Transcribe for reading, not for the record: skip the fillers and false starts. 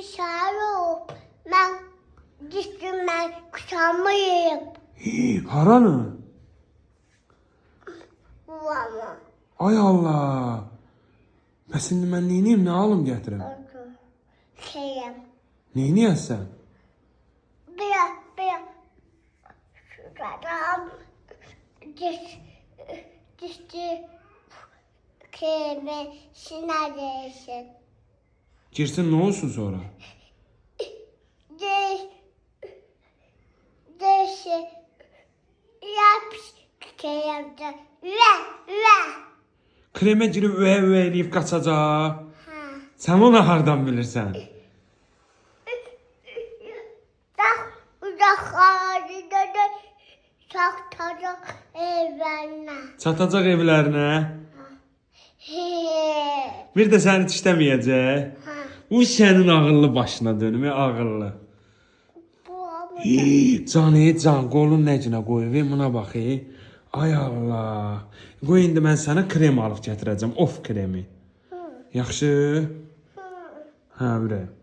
Şarap, mən düşdüm, mən kuşamayım. Haranı? Valla. Ay Allah. Bəs indi mən neyniyim, nə alım gətirəm? Şeyim. Neyniyəsən? Bir. Şuradan. Düşdü. Kremi, sinirlesin. Girsin nə olsun sonra? Dişi. Yapış. Kremde. Ve. Kremə girib üyə eləyib qaçacaq. Ha. Sən onu hardan bilirsən? Uzaklarda da çatacak evlerine. Çatacaq evlərinə. Bir də səni dişləməyəcək. Bu sənin ağıllı başına dönüm, ağıllı. Can, qolun nəcinə qoyub, buna bax. Ay Allah. Qoy indi mən sənə krem alıb gətirəcəm, of kremi. Yaxşı? Hə, ürək.